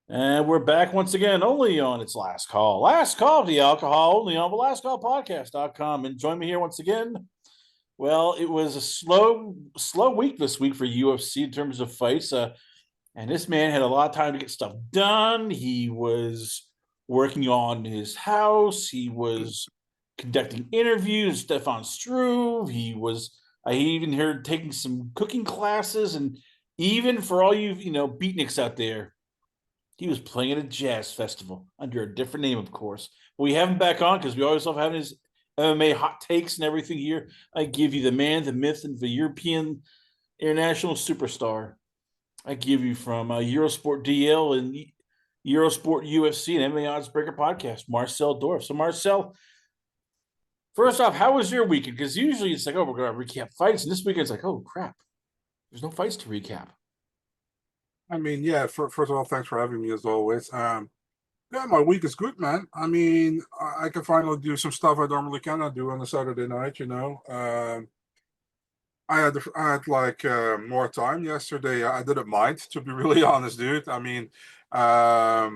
And we're back once again, only on its last call. Last call of the alcohol, only on the lastcallpodcast.com. And join me here once again. Well, it was a slow week this week for UFC in terms of fights. And this man had a lot of time to get stuff done. He was working on his house. He was conducting interviews, Stefan Struve. I even heard taking some cooking classes. And even for all you, beatniks out there, he was playing at a jazz festival under a different name, of course. But we have him back on because we always love having his MMA hot takes and everything here. I give you the man, the myth, and the European international superstar. I give you from Eurosport DL and Eurosport UFC and MMA Oddsbreaker podcast, Marcel Dorff. So, Marcel, first off, how was your weekend? Because usually it's like, oh, we're going to recap fights. And this weekend it's like, oh, crap. There's no fights to recap. I mean, yeah, first of all, thanks for having me as always. Yeah, my week is good, man. I mean, I can finally do some stuff I normally cannot do on a Saturday night. I had like more time yesterday. I didn't mind, to be really honest, dude. I mean, I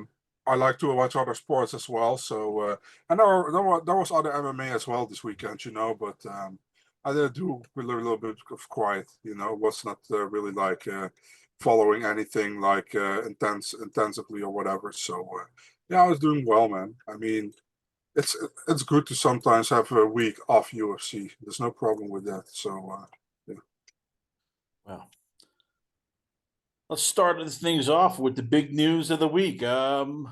like to watch other sports as well. So, and there was other MMA as well this weekend, but I did do a little bit of quiet. Was not really like following anything like intensively or whatever. So, yeah, I was doing well, man. I mean, it's good to sometimes have a week off UFC. There's no problem with that. So, yeah. Well, let's start things off with the big news of the week. Conor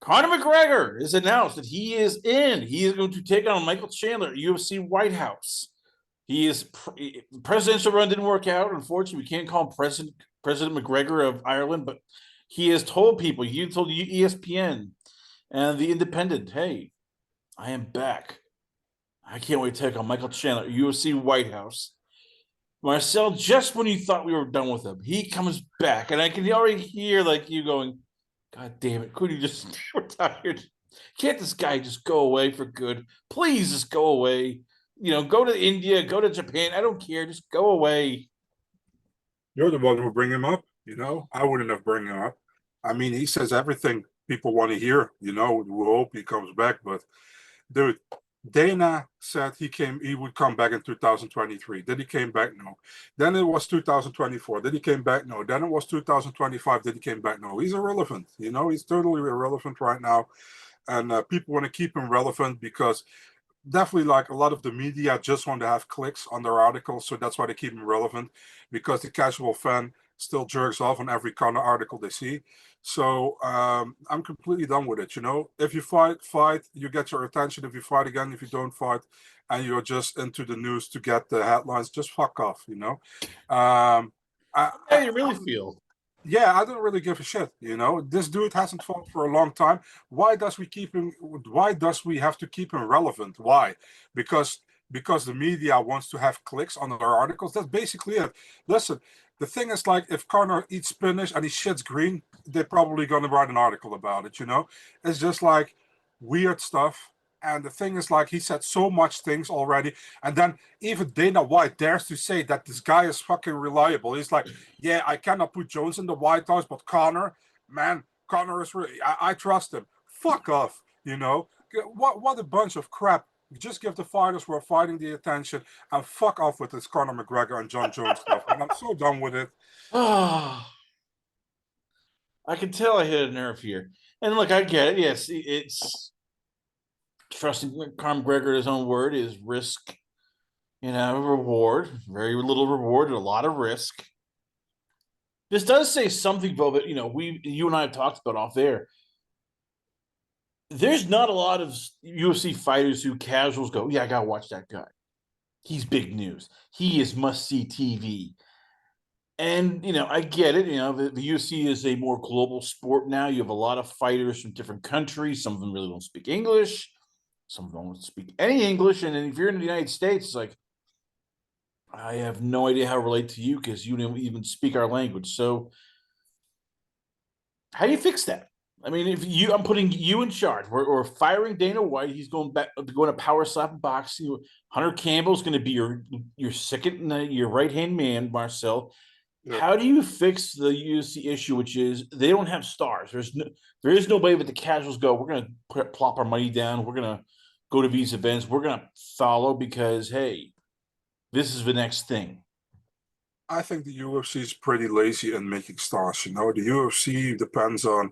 McGregor has announced that he is in. He is going to take on Michael Chandler at UFC White House. The presidential run didn't work out. Unfortunately, we can't call him President McGregor of Ireland, but he has told people, he told ESPN and The Independent, hey, I am back. I can't wait to take on Michael Chandler at UFC White House. Marcel, just when you thought we were done with him, he comes back. And I can already hear like you going, God damn it, could you just retire? Can't this guy just go away for good? Please just go away. Go to India, go to Japan. I don't care. Just go away. You're the one who bring him up. I wouldn't have bring him up. I mean, he says everything people want to hear. We hope he comes back. But dude, Dana said he would come back in 2023. Then he came back? No. Then it was 2024. Then he came back? No. Then it was 2025. Then he came back? No. He's irrelevant. He's totally irrelevant right now. And people want to keep him relevant because definitely like a lot of the media just want to have clicks on their articles, so that's why they keep them relevant, because the casual fan still jerks off on every kind of article they see. So I'm completely done with it. If you fight, you get your attention. If you fight again, if you don't fight, and you're just into the news to get the headlines, just fuck off. How do you really feel? Yeah, I don't really give a shit. This dude hasn't fought for a long time. Why does we keep him? Why does we have to keep him relevant? Why? Because the media wants to have clicks on their articles. That's basically it. Listen, the thing is, like, if Conor eats spinach and he shits green, they're probably going to write an article about it. It's just like weird stuff. And the thing is, like, he said so much things already. And then even Dana White dares to say that this guy is fucking reliable. He's like, yeah, I cannot put Jones in the White House, but Conor, man, Conor is really, I trust him. Fuck off, What a bunch of crap. Just give the fighters who are fighting the attention and fuck off with this Conor McGregor and John Jones stuff. And I'm so done with it. Oh, I can tell I hit a nerve here. And look, I get it. Yes, it's trusting Conor McGregor at his own word is risk, reward. Very little reward and a lot of risk. This does say something, though, that you and I have talked about off there. There's not a lot of UFC fighters who casuals go, yeah, I gotta watch that guy. He's big news. He is must see TV. And I get it. The UFC is a more global sport now. You have a lot of fighters from different countries. Some of them really don't speak English. Some of them don't speak any English. And then if you're in the United States, it's like, I have no idea how to relate to you because you don't even speak our language. So, how do you fix that? I mean, I'm putting you in charge. We're firing Dana White. He's going to power slap boxing. Hunter Campbell's going to be your second, your right hand man, Marcel. Yeah. How do you fix the UFC issue, which is they don't have stars? There is no way that the casuals go, we're going to plop our money down. We're going to go to these events. We're going to follow because, hey, this is the next thing. I think the UFC is pretty lazy in making stars. The UFC depends on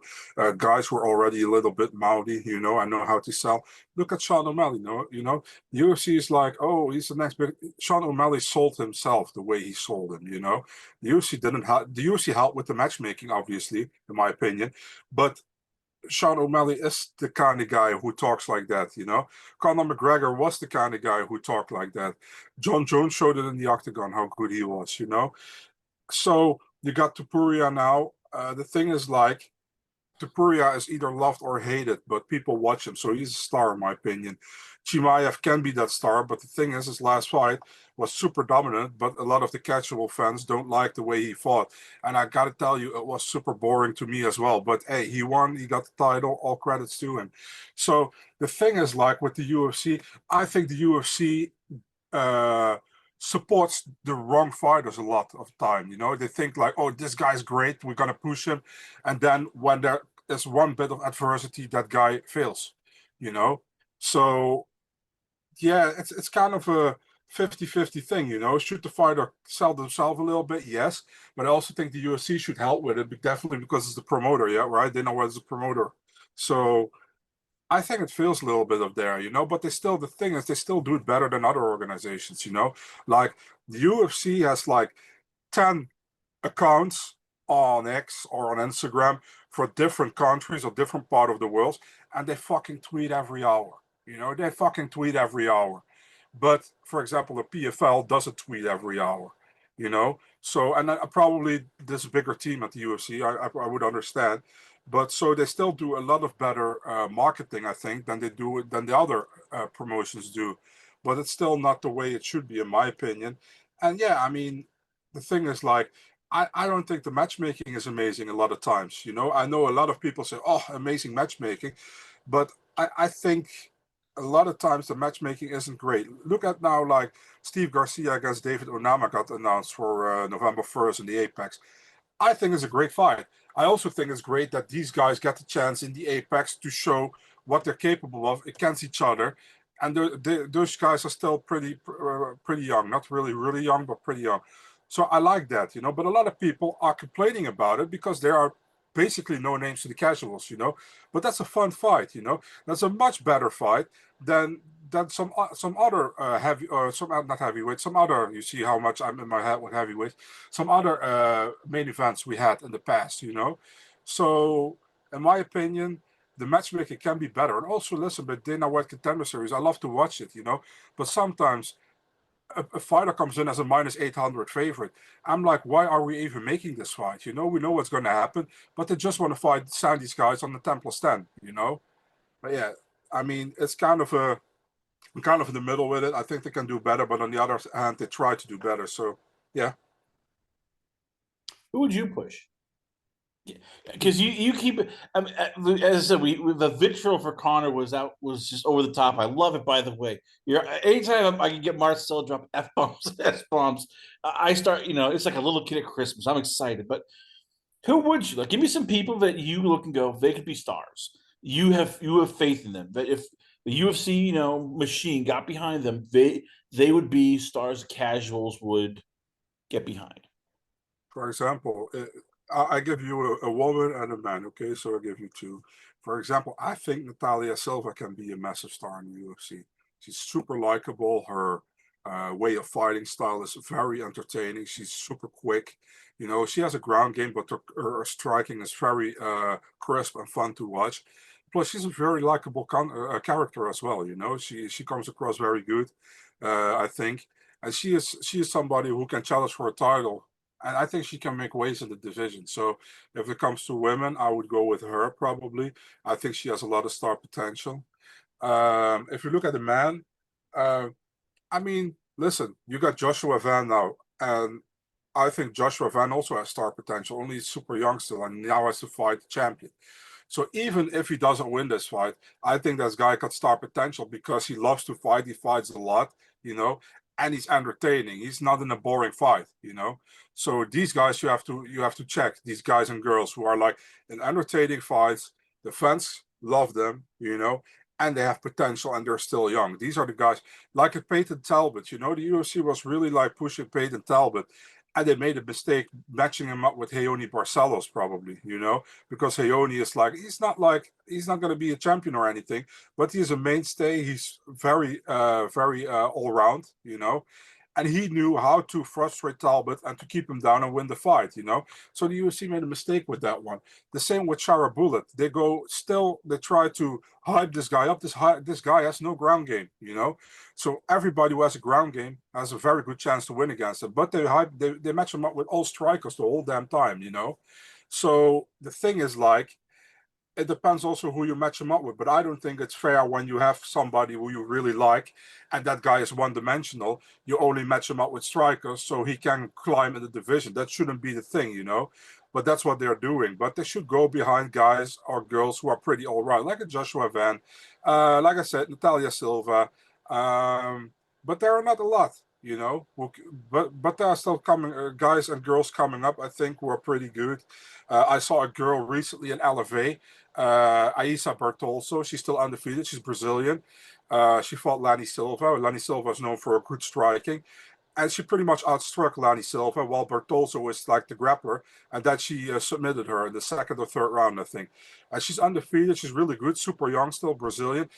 guys who are already a little bit mouthy. I know how to sell. Look at Sean O'Malley. The UFC is like, oh, he's the next big. Sean O'Malley sold himself the way he sold him. The UFC didn't help. The UFC helped with the matchmaking, obviously, in my opinion, but Sean O'Malley is the kind of guy who talks like that. Conor McGregor was the kind of guy who talked like that. John Jones showed it in the octagon how good he was. So you got Tupuria now. The thing is, like, Tupuria is either loved or hated, but people watch him, so he's a star in my opinion. Chimaev can be that star, but the thing is, his last fight was super dominant, but a lot of the casual fans don't like the way he fought. And I gotta tell you, it was super boring to me as well. But hey, he won, he got the title, all credits to him. So the thing is, like with the UFC, I think the UFC uh supports the wrong fighters a lot of time. They think like, oh, this guy's great, we're gonna push him, and then when there is one bit of adversity, that guy fails. you know so yeah, it's kind of a 50-50 thing. Should the fighter sell themselves a little bit? Yes, but I also think the UFC should help with it, definitely, because it's the promoter. Yeah, right, they know what is the promoter. So I think it feels a little bit of there. But the thing is, they still do it better than other organizations. Like the UFC has like 10 accounts on X or on Instagram for different countries or different part of the world, and they fucking tweet every hour. They fucking tweet every hour. But for example, the PFL doesn't tweet every hour. So, and probably this bigger team at the UFC, I would understand, but so they still do a lot of better marketing, I think, than the other promotions do. But it's still not the way it should be, in my opinion. And yeah, I mean, the thing is, like, I don't think the matchmaking is amazing a lot of times. I know a lot of people say, oh, amazing matchmaking, but I think a lot of times the matchmaking isn't great. Look at now, like Steve Garcia against David Onama got announced for November 1st in the Apex. I think it's a great fight. I also think it's great that these guys get the chance in the Apex to show what they're capable of against each other. And those guys are still pretty young, not really, really young, but pretty young. So I like that. But a lot of people are complaining about it because there are basically no names to the casuals. But that's a fun fight. That's a much better fight than some other heavy or some not heavyweight, some other. You see how much I'm in my head with heavyweight. Some other main events we had in the past. So in my opinion, the matchmaking can be better. And also, listen, but Dana White Contender Series, I love to watch it. But sometimes a fighter comes in as a minus 800 favorite. I'm like, why are we even making this fight? We know what's going to happen, but they just want to sign these guys on the 10+10. But yeah, I mean, it's kind of I'm kind of in the middle with it. I think they can do better, but on the other hand, they try to do better. So yeah. Who would you push? Because you keep as I said, the vitriol for Conor was just over the top. I love it. By the way, anytime I can get Marcel drop f bombs, s bombs, I start. It's like a little kid at Christmas. I'm excited. But who would you like? Give me some people that you look and go, they could be stars. You have faith in them. That if the UFC machine got behind them, they would be stars. Casuals would get behind. For example, I give you a woman and a man. Okay, so I give you two. For example, I think Natalia Silva can be a massive star in the UFC. She's super likable. Her way of fighting style is very entertaining. She's super quick. She has a ground game, but her striking is very crisp and fun to watch. Plus, she's a very likable character as well. She comes across very good, I think, and she is somebody who can challenge for a title, and I think she can make waves in the division. So if it comes to women, I would go with her probably. I think she has a lot of star potential. If you look at the man, uh, I mean, listen, you got Joshua Van now, and I think Joshua Van also has star potential. Only he's super young still, and now has to fight the champion. So even if he doesn't win this fight, I think this guy got star potential because he loves to fight. He fights a lot, and he's entertaining. He's not in a boring fight, you know. So these guys you have to check, these guys and girls who are like in entertaining fights. The fans love them, you know, and they have potential and they're still young. These are the guys like a Peyton Talbot, you know. The UFC was really like pushing Peyton Talbot, and they made a mistake matching him up with Heoni Barcelos, probably, you know, because Heoni is like he's not going to be a champion or anything, but he's a mainstay. He's very all round, you know, and he knew how to frustrate Talbot and to keep him down and win the fight, you know. So the UFC made a mistake with that one. The same with Shara Bullet. They try to hype this guy up. This guy has no ground game, you know. So everybody who has a ground game has a very good chance to win against him. But they match him up with all strikers the whole damn time, you know. So the thing is like, it depends also who you match him up with, but I don't think it's fair when you have somebody who you really like and that guy is one-dimensional. You only match him up with strikers so he can climb in the division. That shouldn't be the thing, you know. But that's what they're doing. But they should go behind guys or girls who are pretty all right, like a Joshua Van, like I said, Natalia Silva. But there are not a lot, you know. But there are still coming guys and girls coming up, I think, who are pretty good. I saw a girl recently in LFA, Aisa Bartolso. She's still undefeated. She's Brazilian. She fought Lani Silva. Lani Silva is known for good striking, and she pretty much outstruck Lani Silva, while Bartolso was like the grappler, and that she submitted her in the second or third round, I think. She's undefeated. She's really good, super young, still Brazilian.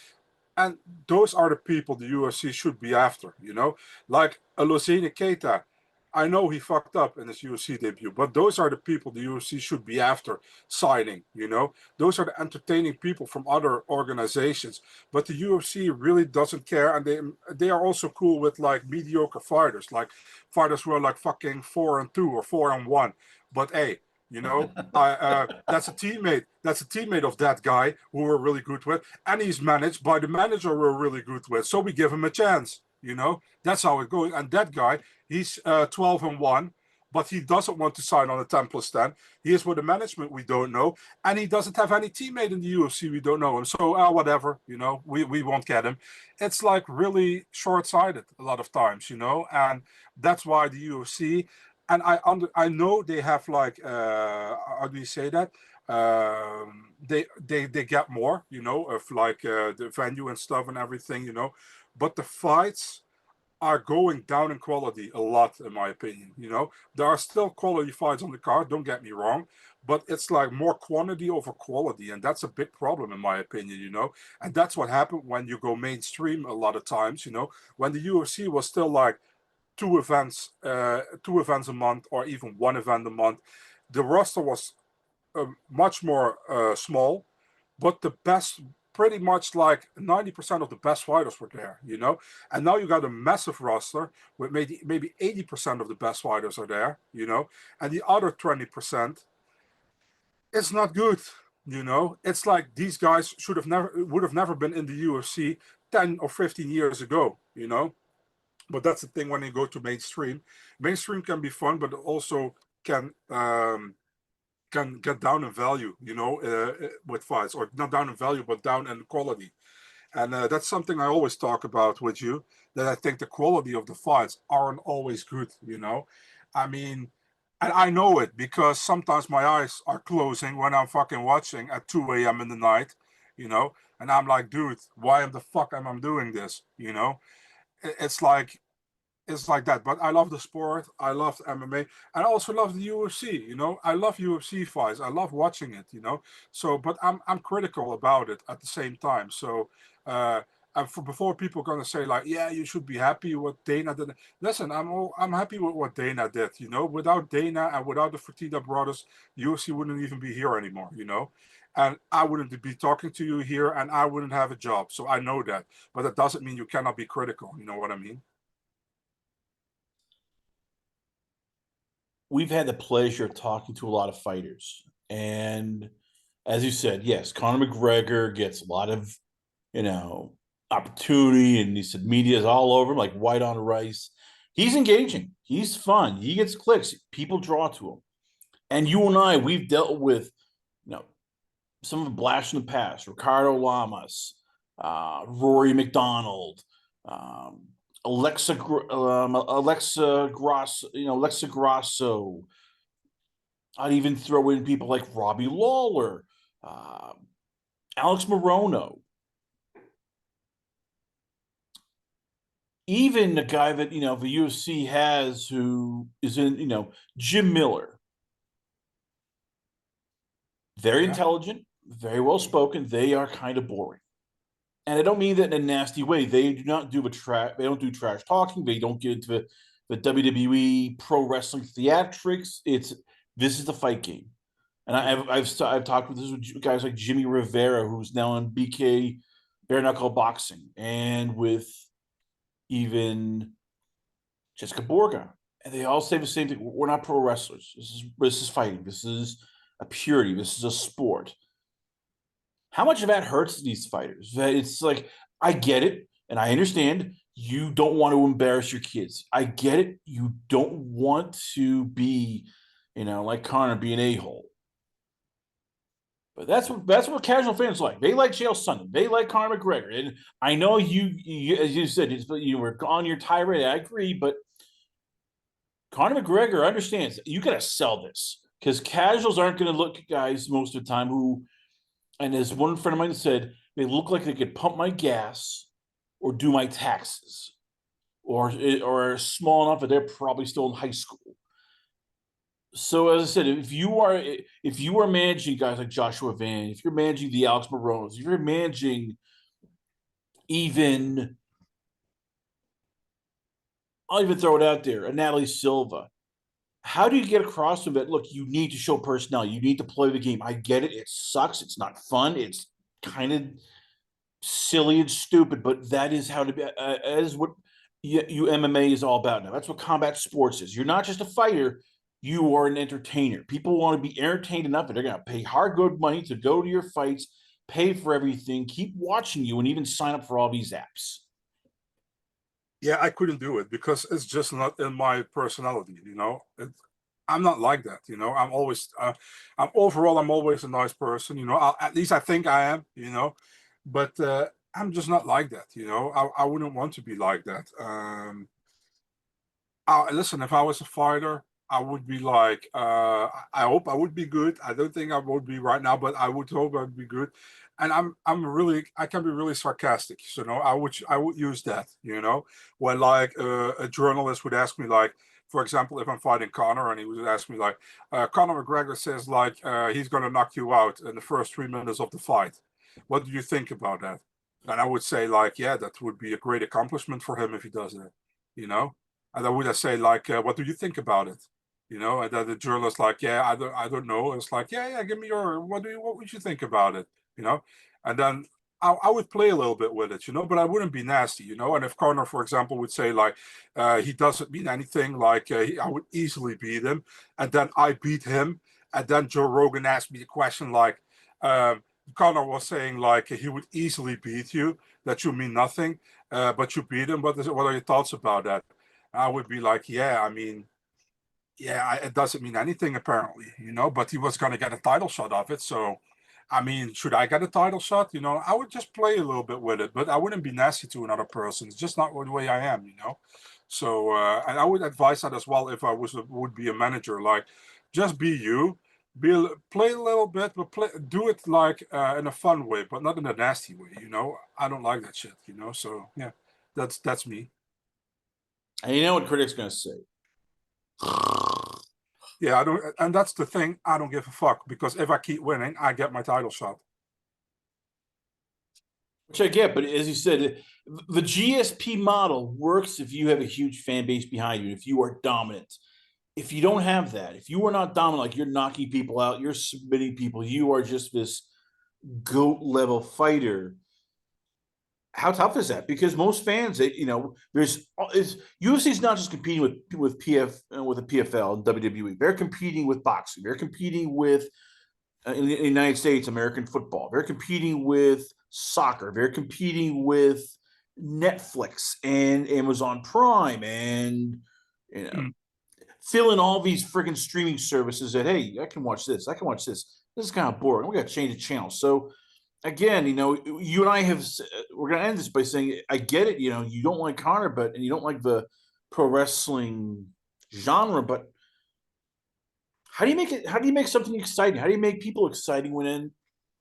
And those are the people the UFC should be after, you know, like a Lozine Keita. I know he fucked up in his UFC debut, but those are the people the UFC should be after signing, you know. Those are the entertaining people from other organizations. But the UFC really doesn't care, and they are also cool with like mediocre fighters, like fighters who are like fucking 4-2 or 4-1. But hey, you know, that's a teammate. That's a teammate of that guy who we're really good with, and he's managed by the manager we're really good with. So we give him a chance. You know, that's how it goes. And that guy, he's 12-1, but he doesn't want to sign on a 10+10. He is with the management we don't know, and he doesn't have any teammate in the UFC we don't know him. So whatever, you know, we won't get him. It's like really short-sighted a lot of times, you know, and that's why the UFC. And I know they have like how do you say that? They get more, you know, of like the venue and stuff and everything, you know, but the fights are going down in quality a lot, in my opinion. You know, there are still quality fights on the card, don't get me wrong, but it's like more quantity over quality, and that's a big problem, in my opinion, you know. And that's what happened when you go mainstream a lot of times, you know, when the UFC was still like two events a month, or even one event a month. The roster was much more small, but the best, pretty much like 90% of the best fighters were there, you know. And now you got a massive roster with maybe 80% of the best fighters are there, you know, and the other 20%, it's not good, you know. It's like these guys would have never been in the UFC 10 or 15 years ago, you know. But that's the thing when you go to mainstream. Mainstream can be fun, but also can get down in value, you know, with fights, or not down in value, but down in quality. And that's something I always talk about with you, that I think the quality of the fights aren't always good, you know. I mean, and I know it because sometimes my eyes are closing when I'm fucking watching at 2 a.m. in the night, you know, and I'm like, dude, why the fuck am I doing this, you know? It's like that. But I love the sport. I love MMA, and I also love the UFC. You know, I love UFC fights. I love watching it. You know, so but I'm critical about it at the same time. So. And before people are gonna say like, yeah, you should be happy with Dana did. Listen, I'm happy with what Dana did. You know, without Dana and without the Fertitta brothers, UFC wouldn't even be here anymore. You know, and I wouldn't be talking to you here, and I wouldn't have a job. So I know that, but that doesn't mean you cannot be critical. You know what I mean? We've had the pleasure of talking to a lot of fighters. And as you said, yes, Conor McGregor gets a lot of, you know, opportunity, and he said media is all over him like white on rice. He's engaging. He's fun. He gets clicks. People draw to him. And you and I, we've dealt with, you know, some of the blasts in the past, Ricardo Lamas, Rory McDonald, um, Alexa Gross, Alexa Grasso. I'd even throw in people like Robbie Lawler, uh, Alex Morono, even the guy that the UFC has who is in Jim Miller. Very intelligent, very well spoken. They are kind of boring. And I don't mean that in a nasty way. They do not do they don't do trash talking. They don't get into the WWE pro wrestling theatrics. This is the fight game. And I've talked with guys like Jimmy Rivera, who's now in BK bare knuckle boxing, and with even Jessica Borga, and they all say the same thing. We're not pro wrestlers. This is fighting. This is a purity. This is a sport. How much of that hurts these fighters? That it's like, I get it, and I understand you don't want to embarrass your kids. I get it. You don't want to be, like Conor, be an a-hole. But that's what casual fans like. They like Chael Sonnen. They like Conor McGregor. And I know you as you said, you were on your tirade. I agree, but Conor McGregor understands you got to sell this because casuals aren't going to look at guys most of the time who, and as one friend of mine said, they look like they could pump my gas or do my taxes, or are small enough that they're probably still in high school. So as I said, if you are managing guys like Joshua Van, if you're managing the Alex Morones, if you're managing even, I'll even throw it out there, a Natalie Silva. How do you get across to them that, look, you need to show personality, you need to play the game? I get it. It sucks. It's not fun. It's kind of silly and stupid, but that is how to be. That is what you MMA is all about now. That's what combat sports is. You're not just a fighter. You are an entertainer. People want to be entertained enough that they're going to pay hard, good money to go to your fights, pay for everything, keep watching you, and even sign up for all these apps. Yeah, I couldn't do it because it's just not in my personality. I'm not like that. I'm always, I'm always a nice person. At least I think I am. But I'm just not like that. I wouldn't want to be like that. Listen, if I was a fighter, I would be like, I hope I would be good. I don't think I would be right now, but I would hope I'd be good. And I can be really sarcastic. So I would use that, when like a journalist would ask me, like, for example, if I'm fighting Conor and he would ask me like, Conor McGregor says like, he's going to knock you out in the first 3 minutes of the fight. What do you think about that? And I would say like, yeah, that would be a great accomplishment for him if he does that, you know? And I would say like, what do you think about it? And then the journalist like, yeah, I don't know. It's like, yeah, give me what would you think about it? And then I would play a little bit with it, but I wouldn't be nasty, And if Conor, for example, would say like, he doesn't mean anything, like I would easily beat him, and then I beat him, and then Joe Rogan asked me the question like, Conor was saying like he would easily beat you, that you mean nothing, but you beat him. What are your thoughts about that? I would be like, yeah, I mean, yeah, it doesn't mean anything apparently, but he was going to get a title shot of it. So, I mean, should I get a title shot? I would just play a little bit with it, but I wouldn't be nasty to another person. It's just not the way I am. So, and I would advise that as well if I would be a manager, like just be you, play a little bit, but do it like in a fun way, but not in a nasty way. I don't like that shit. So yeah, that's me. And you know what critics going to say? Yeah, I don't, and that's the thing. I don't give a fuck because if I keep winning, I get my title shot. Which I get, but as you said, the GSP model works if you have a huge fan base behind you, if you are dominant. If you don't have that, if you are not dominant, like you're knocking people out, you're submitting people, you are just this GOAT level fighter. How tough is that? Because most fans, there's UFC is not just competing with with the PFL and WWE. They're competing with boxing. They're competing with in the United States, American football. They're competing with soccer. They're competing with Netflix and Amazon Prime and fill in all these friggin' streaming services that, hey, I can watch this. I can watch this. This is kind of boring. We got to change the channel. So again, you and I we're going to end this by saying, I get it. You don't like Conor, and you don't like the pro wrestling genre, but how do you make it? How do you make something exciting? How do you make people exciting when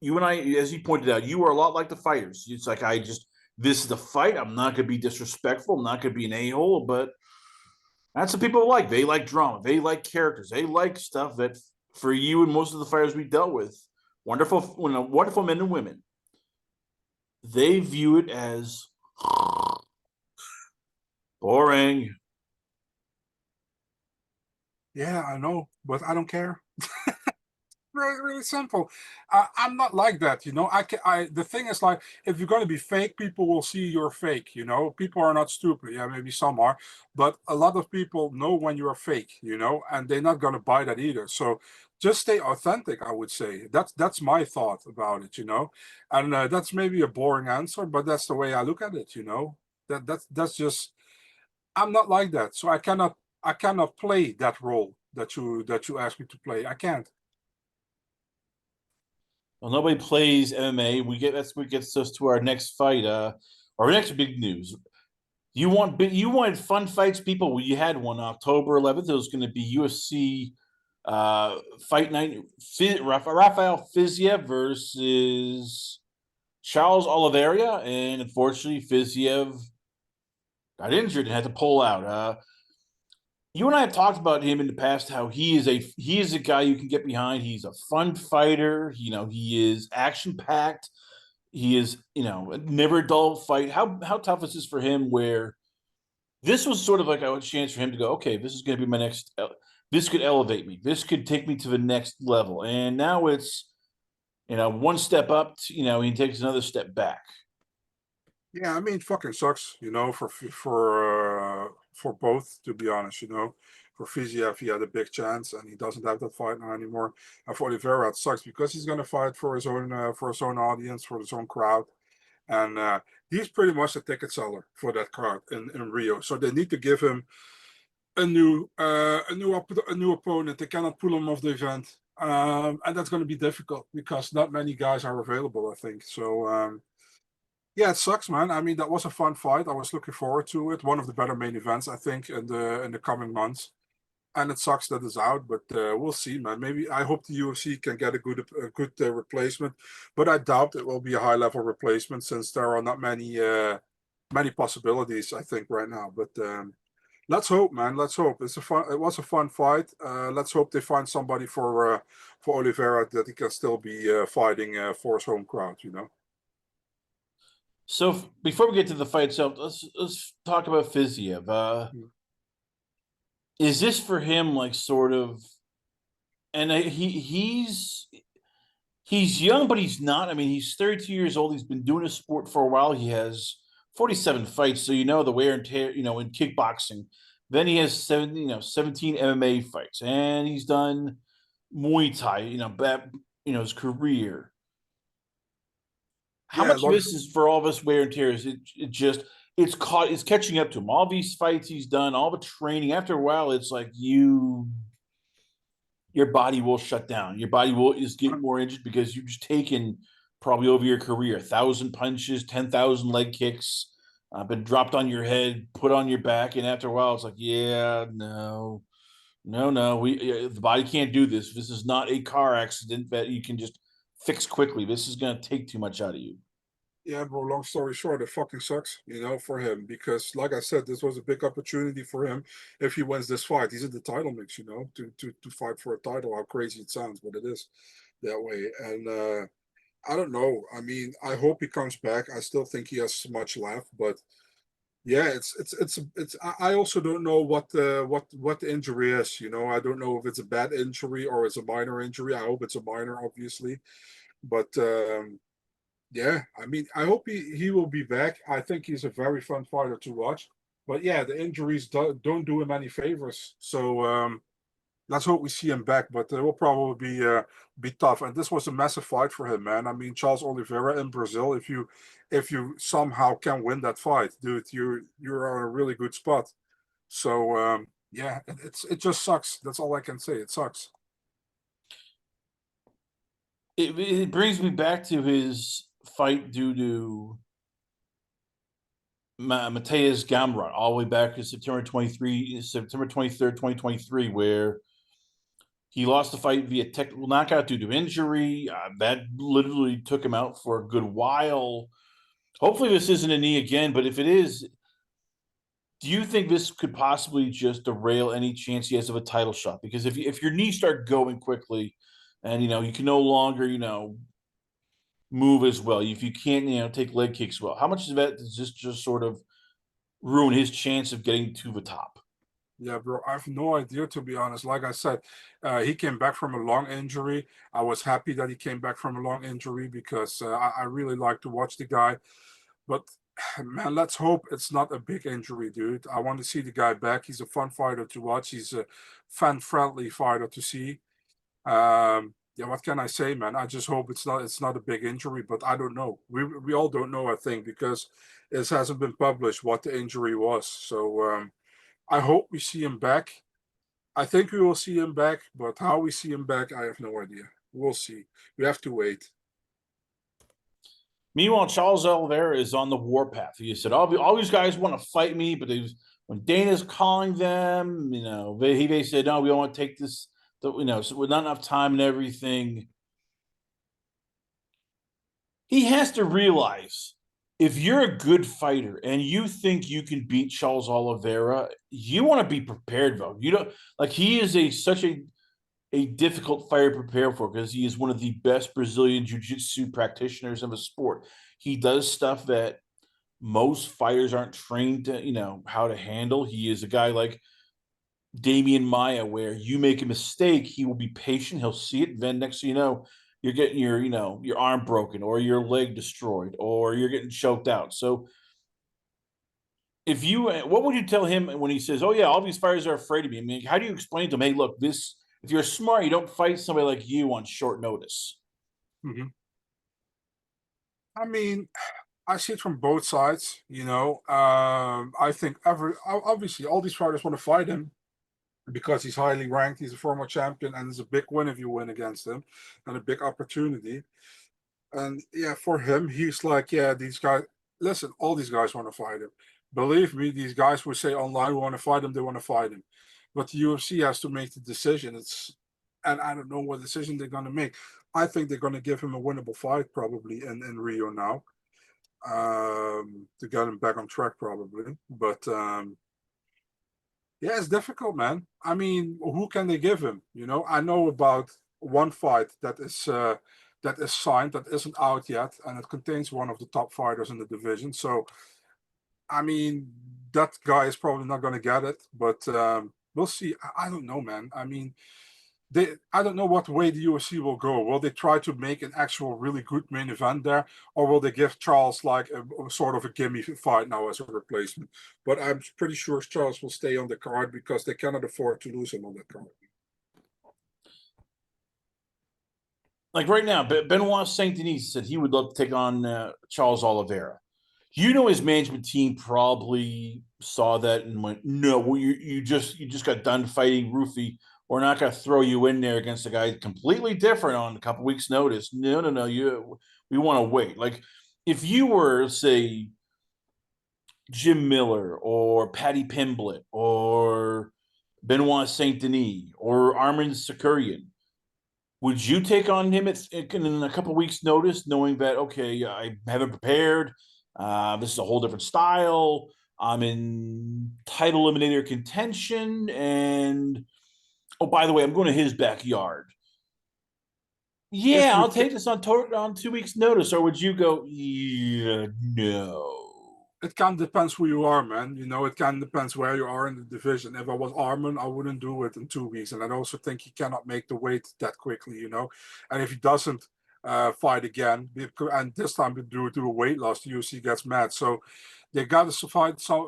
you and I, as you pointed out, you are a lot like the fighters. It's like, this is the fight. I'm not going to be disrespectful. I'm not going to be an a-hole, but that's what people like. They like drama. They like characters. They like stuff that, for you and most of the fighters we dealt with, wonderful men and women, they view it as boring. Yeah, I know, but I don't care. Really, really simple. I'm not like that, you know. The thing is, like, if you're going to be fake, people will see you're fake. You know, people are not stupid. Yeah, maybe some are, but a lot of people know when you're fake. You know, and they're not going to buy that either. So just stay authentic. I would say that's my thought about it. You know, and that's maybe a boring answer, but that's the way I look at it. You know, that's just I'm not like that. So I cannot play that role that you asked me to play. I can't. Well, nobody plays MMA. That's what gets us to our next fight. Our next big news. You wanted fun fights, people. Well, you had one October 11th. It was going to be UFC Fight Night. Rafael Fiziev versus Charles Oliveira, and unfortunately, Fiziev got injured and had to pull out. You and I have talked about him in the past, how he is a guy you can get behind. He's a fun fighter. He is action packed. He is, never a dull fight. How tough is this for him? Where this was sort of like a chance for him to go, okay, this is going to be my next. This could elevate me. This could take me to the next level. And now it's, one step up. He takes another step back. Yeah, I mean, fucking sucks, you know, for both, to be honest, you know. For Fiziev, he had a big chance, and he doesn't have that fight now anymore. And for Oliveira, it sucks because he's going to fight for his own audience, for his own crowd, and he's pretty much a ticket seller for that crowd in Rio. So they need to give him a new opponent. They cannot pull him off the event, and that's going to be difficult because not many guys are available, I think. So. Yeah, it sucks, man. I mean, that was a fun fight. I was looking forward to it. One of the better main events, I think, in the coming months. And it sucks that it's out, but we'll see, man. Maybe I hope the UFC can get a good replacement, but I doubt it will be a high level replacement since there are not many possibilities. I think right now, but let's hope, man. Let's hope. It was a fun fight. Let's hope they find somebody for Oliveira that he can still be fighting for his home crowd. You know. So before we get to the fight itself, let's talk about Fiziev. Mm. Is this for him like sort of? And he's young, but he's not. I mean, he's 32 years old. He's been doing a sport for a while. He has 47 fights, so the wear and tear. In kickboxing. Then he has 17 MMA fights, and he's done Muay Thai. His career. How Yeah, much of this is for all of us wear and tear? It's catching up to him. All these fights he's done, all the training. After a while, it's like your body will shut down. Your body will is getting more injured because you've just taken probably over your career 1,000 punches, 10,000 leg kicks, been dropped on your head, put on your back, and after a while, it's like, yeah, no, no, no, the body can't do this. This is not a car accident that you can just fix quickly. This is going to take too much out of you. Yeah, bro, long story short, it fucking sucks, you know, for him because, like I said, this was a big opportunity for him if he wins this fight. He's in the title mix, you know, to fight for a title. How crazy it sounds, but it is that way. And I don't know. I mean, I hope he comes back. I still think he has much left, but yeah, it's. I also don't know what the injury is. You know, I don't know if it's a bad injury or it's a minor injury. I hope it's a minor, obviously, but. Yeah, I mean, I hope he will be back. I think he's a very fun fighter to watch. But yeah, the injuries don't do him any favors. So let's hope we see him back. But it will probably be tough. And this was a massive fight for him, man. I mean, Charles Oliveira in Brazil. If you somehow can win that fight, dude, you're on a really good spot. So yeah, it just sucks. That's all I can say. It sucks. It brings me back to his fight due to Mateus Gamrot all the way back to September 23rd, 2023, where he lost the fight via technical knockout due to injury. That literally took him out for a good while. Hopefully, this isn't a knee again, but if it is, do you think this could possibly just derail any chance he has of a title shot? Because if your knees start going quickly, and you can no longer move as well, if you can't take leg kicks well, how much of that does this just sort of ruin his chance of getting to the top? Yeah, bro, I have no idea, to be honest. Like I said, he came back from a long injury. I was happy that he came back from a long injury because I really like to watch the guy. But man, let's hope it's not a big injury, dude. I want to see the guy back. He's a fun fighter to watch. He's a fan-friendly fighter to see. Yeah, what can I say, man? I just hope it's not a big injury, but I don't know. We all don't know, I think, because it hasn't been published what the injury was. So I hope we see him back. I think we will see him back, but how we see him back, I have no idea. We'll see. We have to wait. Meanwhile, Charles Oliveira is on the warpath. He said, all these guys want to fight me, but when Dana's calling them, they said, no, we don't want to take this, so with not enough time and everything. He has to realize if you're a good fighter and you think you can beat Charles Oliveira, you want to be prepared, though. You don't he is such a difficult fighter to prepare for because he is one of the best Brazilian jiu-jitsu practitioners in the sport. He does stuff that most fighters aren't trained to, how to handle. He is a guy like Damian Maia, where you make a mistake, he will be patient. He'll see it. Then next thing you know, you're getting your arm broken or your leg destroyed or you're getting choked out. So what would you tell him when he says, "Oh yeah, all these fighters are afraid of me"? I mean, how do you explain to him, "Hey, look, if you're smart, you don't fight somebody like you on short notice"? Mm-hmm. I mean, I see it from both sides. I think obviously all these fighters want to fight him because he's highly ranked. He's a former champion, and it's a big win if you win against him, and a big opportunity. And yeah, for him, he's like, yeah, these guys. Listen, all these guys want to fight him. Believe me, these guys will say online, "We want to fight him." They want to fight him, but the UFC has to make the decision. And I don't know what decision they're going to make. I think they're going to give him a winnable fight probably in Rio now, to get him back on track probably. But yeah, it's difficult, man. I mean, who can they give him? I know about one fight that is signed, that isn't out yet, and it contains one of the top fighters in the division. So, I mean, that guy is probably not going to get it, but we'll see. I don't know, man. I mean, I don't know what way the UFC will go. Will they try to make an actual really good main event there, or will they give Charles like a sort of a gimme fight now as a replacement? But I'm pretty sure Charles will stay on the card because they cannot afford to lose him on the card. Like right now, Benoit Saint Denis said he would love to take on Charles Oliveira. His management team probably saw that and went, "No, well, you just got done fighting Rufy. We're not going to throw you in there against a guy completely different on a couple weeks' notice. No, we want to wait." Like if you were, say, Jim Miller or Patty Pimblett or Benoit Saint Denis or Armin Sakurian, would you take on him in a couple weeks' notice, knowing that, okay, I haven't prepared? This is a whole different style. I'm in title eliminator contention. And, oh, by the way, I'm going to his backyard. Yeah, I'll take this on 2 weeks' notice. Or would you go, yeah, no? It kind of depends who you are, man. It kind of depends where you are in the division. If I was Armin, I wouldn't do it in 2 weeks. And I also think he cannot make the weight that quickly, And if he doesn't fight again, and this time due to a weight loss, the UFC gets mad. So they got to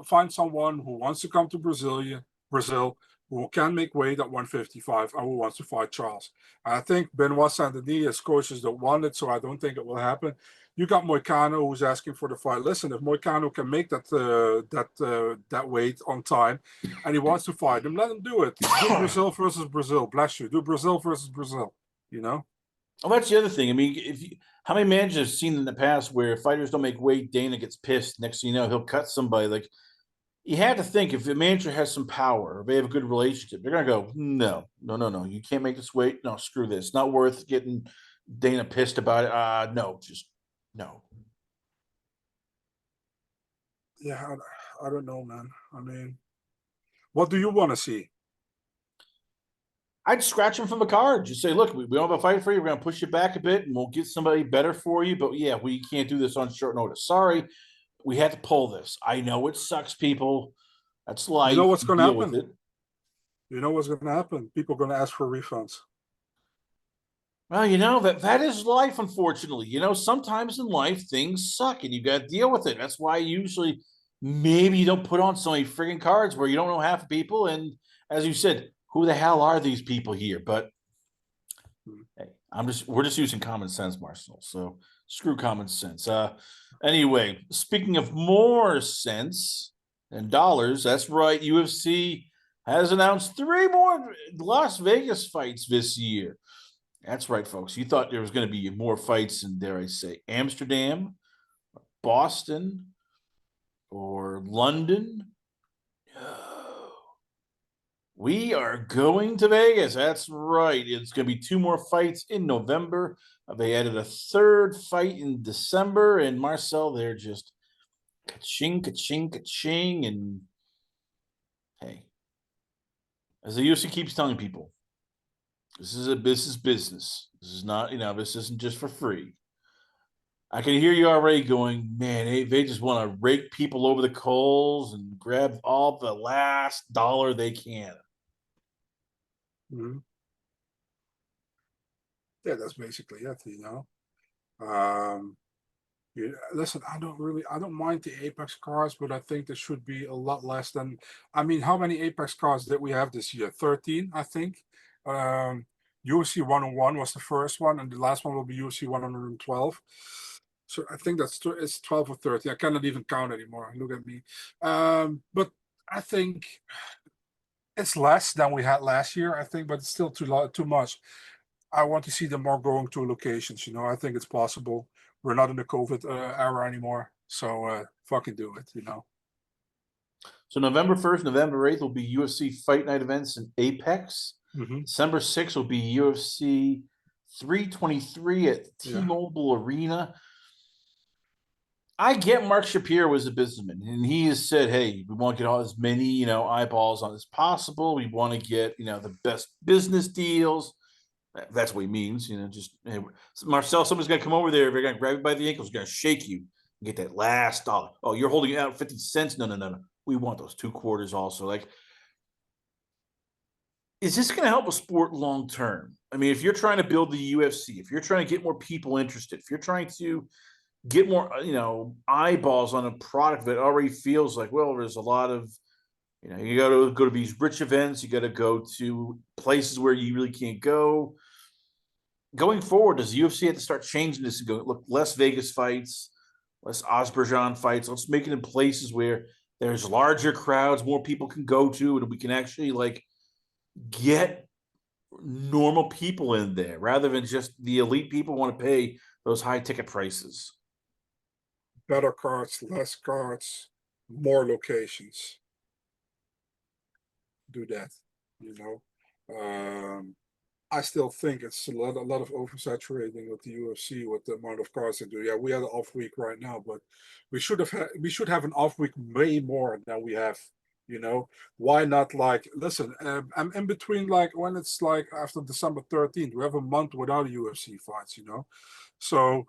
find someone who wants to come to Brazil, who can make weight at 155 and who wants to fight Charles. And I think Benoit Saint-Denis, his coaches don't want it, so I don't think it will happen. You got Moicano who's asking for the fight. Listen, if Moicano can make that weight on time, and he wants to fight him, let him do it. Do Brazil versus Brazil. Bless you. Do Brazil versus Brazil. Oh, that's the other thing. I mean, how many managers have seen in the past where fighters don't make weight, Dana gets pissed. Next thing you know, he'll cut somebody. Like, you had to think if the manager has some power, or they have a good relationship, they're gonna go, no, no, no, no, you can't make this weight. No, screw this. Not worth getting Dana pissed about it. No, just no. Yeah, I don't know, man. I mean, what do you want to see? I'd scratch him from the card. Just say, look, we don't have a fight for you. We're gonna push it back a bit, and we'll get somebody better for you. But yeah, we can't do this on short notice. Sorry, we had to pull this. I know it sucks, people. That's You know life. what's You going to deal with happen? it. You know what's going to happen? People are going to ask for refunds. Well, that is life, unfortunately. Sometimes in life things suck and you got to deal with it. That's why usually maybe you don't put on so many friggin' cards where you don't know half the people. And as you said, who the hell are these people here? But hey, we're just using common sense, Marcel. So screw common sense. Anyway, speaking of more sense and dollars, that's right. UFC has announced 3 more Las Vegas fights this year. That's right, folks. You thought there was going to be more fights in, dare I say, Amsterdam, Boston, or London? No. We are going to Vegas. That's right. It's going to be 2 more fights in November. They added a 3rd fight in December. And Marcel, they're just ka-ching, ka-ching, ka-ching. And hey, as the UFC keeps telling people, this is a business. This is not, this isn't just for free. I can hear you already going, man, they just want to rake people over the coals and grab all the last dollar they can. Mm-hmm. Yeah, that's basically it, Yeah, listen, I don't mind the Apex cards, but I think there should be a lot less than, I mean, how many Apex cards did we have this year? 13, I think. UFC 101 was the first one, and the last one will be UFC 112. So I think it's 12 or 13. I cannot even count anymore. Look at me. But I think it's less than we had last year, I think, but it's still too much. I want to see them more going to locations. I think it's possible. We're not in the COVID era anymore, so fucking do it. So November 1st, November 8th will be UFC Fight Night events in Apex. Mm-hmm. December 6th will be UFC 323 at T-Mobile Arena. I get Mark Shapiro was a businessman, and he has said, hey, we want to get all as many, eyeballs on as possible. We want to get, the best business deals. That's what he means, just hey, Marcel, somebody's gonna come over there, they're gonna grab you by the ankles, gonna shake you, and get that last dollar. Oh, you're holding out 50 cents. No, no, no, no. We want those 2 quarters also. Like, is this gonna help a sport long term? I mean, if you're trying to build the UFC, if you're trying to get more people interested, if you're trying to get more, eyeballs on a product that already feels like, well, there's a lot of, you got to go to these rich events, you got to go to places where you really can't go. Going forward, does the UFC have to start changing this and go, look, less Vegas fights, less Azerbaijan fights? Let's make it in places where there's larger crowds, more people can go to, and we can actually get normal people in there rather than just the elite people want to pay those high ticket prices. Better cards, less cards, more locations. Do that, I still think it's a lot of oversaturating with the UFC with the amount of cards they do. Yeah, we had an off week right now, but we should have an off week way more than we have. Why not? Listen, I'm in between, when it's after December 13th, we have a month without UFC fights. So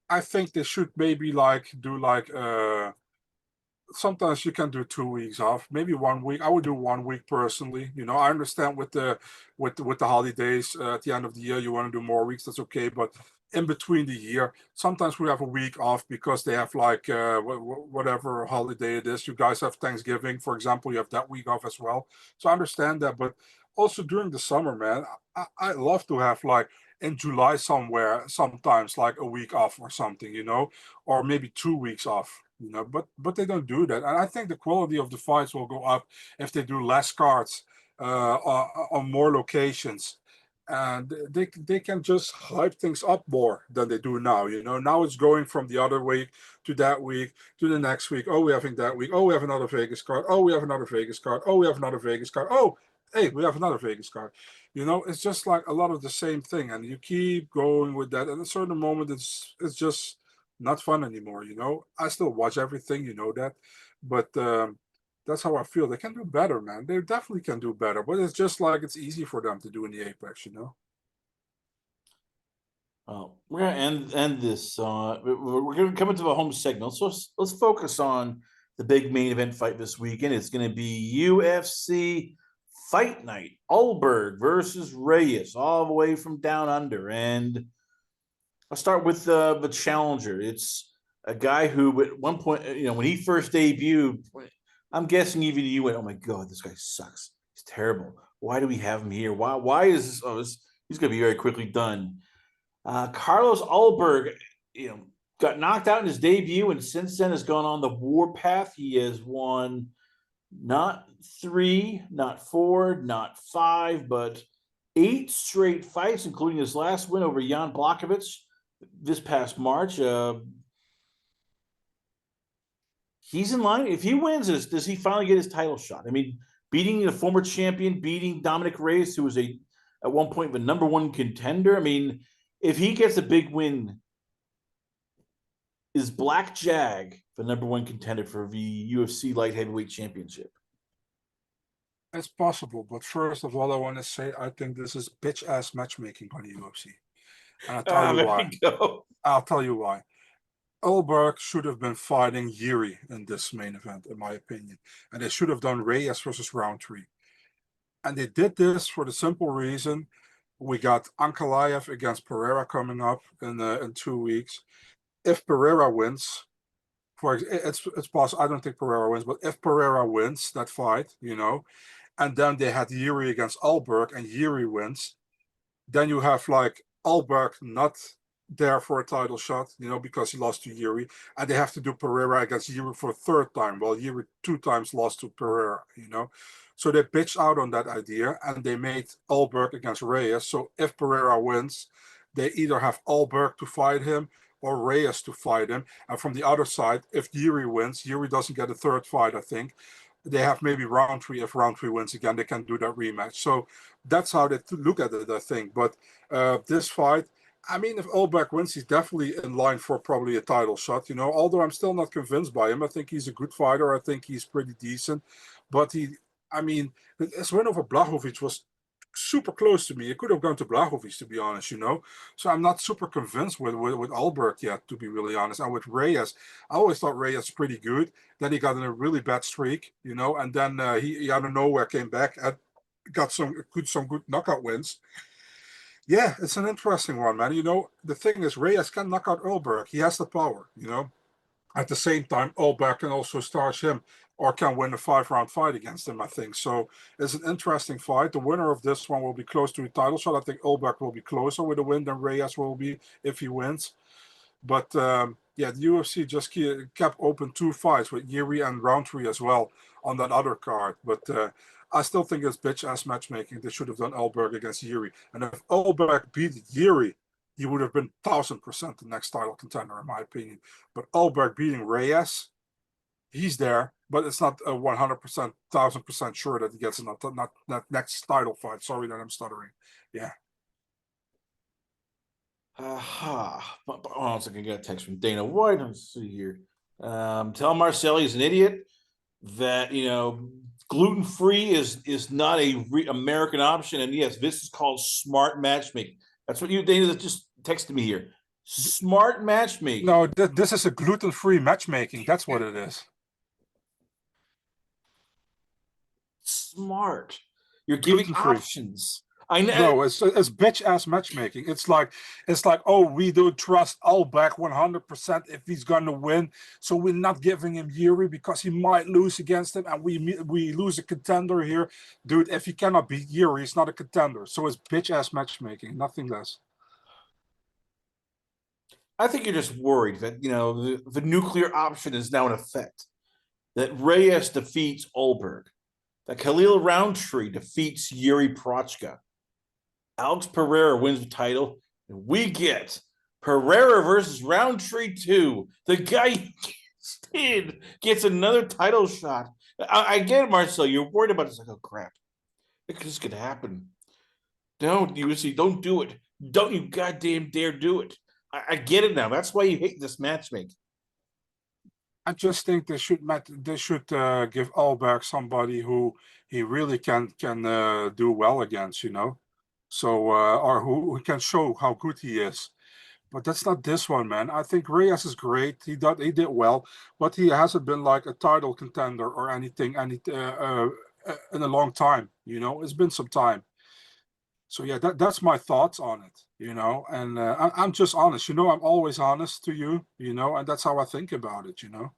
I think they should maybe do sometimes you can do 2 weeks off, maybe 1 week. I would do 1 week personally. I understand with the holidays at the end of the year, you want to do more weeks. That's okay, but in between the year, sometimes we have a week off because they have whatever holiday it is. You guys have Thanksgiving, for example. You have that week off as well. So I understand that, but also during the summer, man, I love to have in July somewhere, sometimes a week off or something, or maybe 2 weeks off. But they don't do that, and I think the quality of the fights will go up if they do less cards on more locations, and they can just hype things up more than they do now. Now it's going from the other week to that week to the next week. Oh, we're having that week. Oh, we have another Vegas card. Oh, we have another Vegas card. Oh, we have another Vegas card. Oh, hey, we have another Vegas card. It's just like a lot of the same thing, and you keep going with that. At a certain moment, it's just not fun anymore. I still watch everything, that, but that's how I feel. They can do better, man. They definitely can do better, but it's just like it's easy for them to do in the Apex. Well, we're gonna end this. We're gonna come into the home segment. So let's focus on the big main event fight this weekend. It's gonna be UFC Fight Night, Ulberg versus Reyes, all the way from down under. And I'll start with the challenger. It's a guy who, at one point, when he first debuted, I'm guessing even you went, "Oh my god, this guy sucks. He's terrible. Why do we have him here? Why is this? Oh, he's going to be very quickly done." Carlos Ulberg, got knocked out in his debut, and since then has gone on the warpath. He has won not 3, not 4, not 5, but 8 straight fights, including his last win over Jan Blachowicz this past March. He's in line. If he wins this, does he finally get his title shot? I mean, beating the former champion, beating Dominic Reyes, who was at one point the #1 contender. I mean, if he gets a big win, is Black Jag the #1 contender for the UFC light heavyweight championship? It's possible, but first of all, I want to say I think this is bitch ass matchmaking by the UFC, and I'll tell you why. I'll tell you why. Ulberg should have been fighting Yuri in this main event, in my opinion. And they should have done Reyes versus Roundtree. And they did this for the simple reason we got Ankalaev against Pereira coming up in 2 weeks. If Pereira wins, it's possible. I don't think Pereira wins, but if Pereira wins that fight, and then they had Yuri against Ulberg and Yuri wins, then you have like Ulberg not there for a title shot, because he lost to Yuri, and they have to do Pereira against Yuri for a 3rd time. Well, Yuri 2 times lost to Pereira, So they pitched out on that idea, and they made Ulberg against Reyes. So if Pereira wins, they either have Ulberg to fight him or Reyes to fight him. And from the other side, if Yuri wins, Yuri doesn't get a 3rd fight, I think. They have maybe Roundtree. If Roundtree wins again, they can do that rematch. So that's how they look at it, I think. But this fight, I mean, if Ulberg wins, he's definitely in line for probably a title shot, although I'm still not convinced by him. I think he's a good fighter. I think he's pretty decent. But his win over Blachowicz was super close to me. It could have gone to Blachowicz, to be honest, So I'm not super convinced with Ulberg yet, to be really honest. And with Reyes, I always thought Reyes was pretty good. Then he got in a really bad streak, and then he out of nowhere came back and got some good knockout wins. Yeah, it's an interesting one, man. The thing is, Reyes can knock out Ulberg. He has the power, At the same time, Ulberg can also starch him or can win a 5-round fight against him, I think. So it's an interesting fight. The winner of this one will be close to a title shot. I think Ulberg will be closer with a win than Reyes will be if he wins. But the UFC just kept open 2 fights with Yuri and Roundtree as well on that other card. But I still think it's bitch-ass matchmaking. They should have done Ulberg against Yuri. And if Ulberg beat Yuri, he would have been 1,000% the next title contender, in my opinion. But Ulberg beating Reyes, he's there, but it's not a 100%, 1,000% sure that he gets not that next title fight. Sorry that I'm stuttering. Yeah. Hold on, I got a text from Dana White. Let's see here. Tell Marcel he's an idiot. That gluten-free is not a American option, and yes, this is called smart matchmaking. That's what Dana just texted me here. Smart matchmaking. No, this is a gluten-free matchmaking. That's what it is. Smart. You're giving options. I know. No, it's bitch ass matchmaking. It's like, oh, we don't trust Ulberg 100% if he's gonna win, so we're not giving him Yuri because he might lose against him, and we lose a contender here, dude. If he cannot beat Yuri, he's not a contender. So it's bitch ass matchmaking, nothing less. I think you're just worried that the nuclear option is now in effect. That Reyes defeats Ulberg, that Khalil Roundtree defeats Yuri Prochka. Alex Pereira wins the title, and we get Pereira versus Roundtree 2. The guy gets another title shot. I get it, Marcel. You're worried about it. It's like, oh crap, this could happen. Don't UFC, don't do it. Don't you goddamn dare do it. I get it now. That's why you hate this matchmaking. I just think they should give Ulberg somebody who he really can do well against, you know. So or who can show how good he is. But that's not this one, man. I think Reyes is great. He did well, but he hasn't been like a title contender or anything in a long time. You know, it's been some time. So yeah, that's my thoughts on it. You know, and I'm just honest. You know, I'm always honest to you. You know, and that's how I think about it. You know.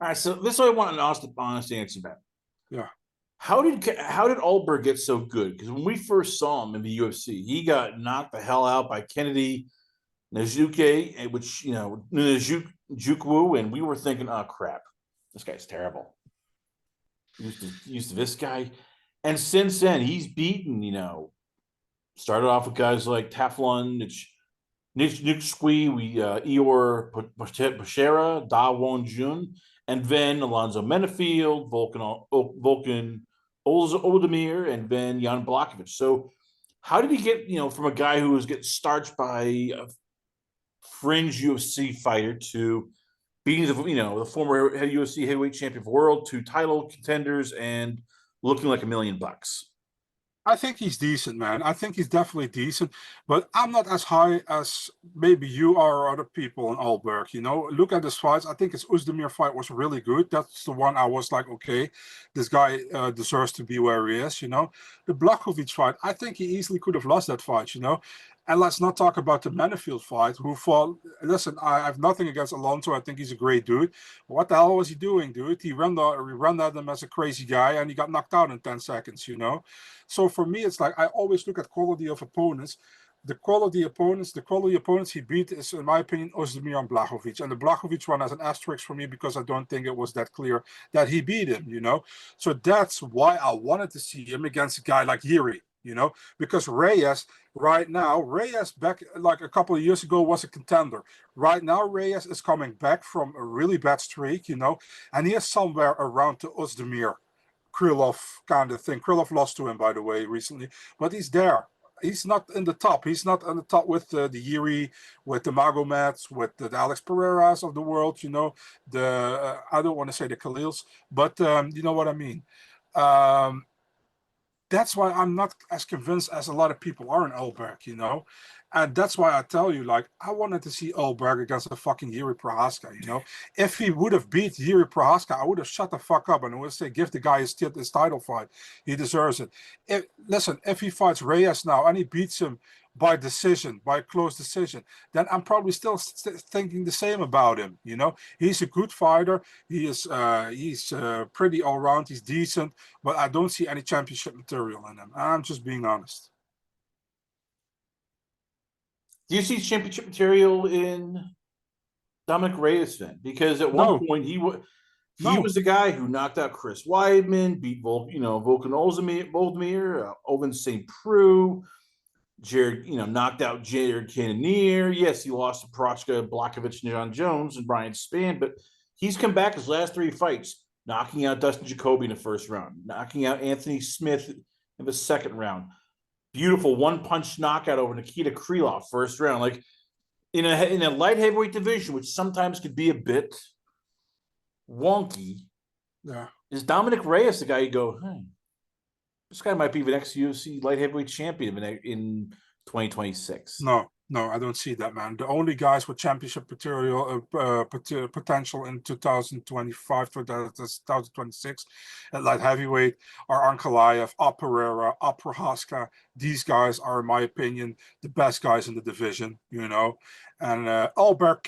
All right, so this is what I want an honest answer about. Yeah. How did Ulberg get so good? Because when we first saw him in the UFC, he got knocked the hell out by Kennedy Nzechukwu, which Nzechukwu, and we were thinking, oh crap, this guy's terrible. Used to this guy, and since then he's beaten. Started off with guys like Taflon, Nzechukwu, Eor Pashera, Da Won Jun, and then Alonzo Menefield, Volkan Oldemir, and then Jan Blachowicz. So how did he get, from a guy who was getting starched by a fringe UFC fighter to beating the former UFC heavyweight champion of the world, to title contenders, and looking like $1 million? I think he's decent, man. I think he's definitely decent, but I'm not as high as maybe you are or other people in Ulberg. You know, look at his fights. I think his Ozdemir fight was really good. That's the one I was like, okay, this guy deserves to be where he is. You know, the Blachowicz fight, I think he easily could have lost that fight. You know, and let's not talk about the Menefield fight, who fought. Listen, I have nothing against Alonso. I think he's a great dude. What the hell was he doing, dude? He ran at him as a crazy guy, and he got knocked out in 10 seconds. You know. So for me, it's like I always look at quality of opponents. The quality opponents he beat is, in my opinion, Ozdemir and Blachowicz. And the Blachowicz one has an asterisk for me because I don't think it was that clear that he beat him, you know. So that's why I wanted to see him against a guy like Yuri, you know, because Reyes back like a couple of years ago was a contender. Right now, Reyes is coming back from a really bad streak, you know, and he is somewhere around to Ozdemir Krylov kind of thing. Krylov lost to him, by the way, recently, but he's there. He's not in the top. He's not on the top with the Yuri, with the Magomeds, with the Alex Pereiras of the world. You know, I don't want to say the Khalils, but you know what I mean. That's why I'm not as convinced as a lot of people are in Ulberg, you know. And that's why I tell you, like, I wanted to see Ulberg against a fucking Yuri Prohaska, you know. If he would have beat Yuri Prohaska, I would have shut the fuck up and I would say, give the guy his title fight. He deserves it. If he fights Reyes now and he beats him by decision, by close decision, then I'm probably still thinking the same about him, you know. He's a good fighter. He's pretty all around. He's decent, but I don't see any championship material in him. I'm just being honest. Do you see championship material in Dominic Reyes then? Because at one point he was the guy who knocked out Chris Weidman, beat Volkan Ozdemir, Owen St. Preux, Jared, knocked out Jared Cannonier. Yes, he lost to Prochka, Blachowicz, John Jones, and Brian Spann, but he's come back his last 3 fights, knocking out Dustin Jacoby in the first round, knocking out Anthony Smith in the second round. Beautiful one-punch knockout over Nikita Krylov first round. Like in a light heavyweight division, which sometimes could be a bit wonky. Yeah. Is Dominic Reyes the guy you go, this guy might be the next UFC light heavyweight champion in 2026? No, I don't see that, man. The only guys with championship material potential in 2025 to 2026 at light heavyweight are Ankalaev, Pereira, Prohaska. These guys are, in my opinion, the best guys in the division, you know. And Ulberg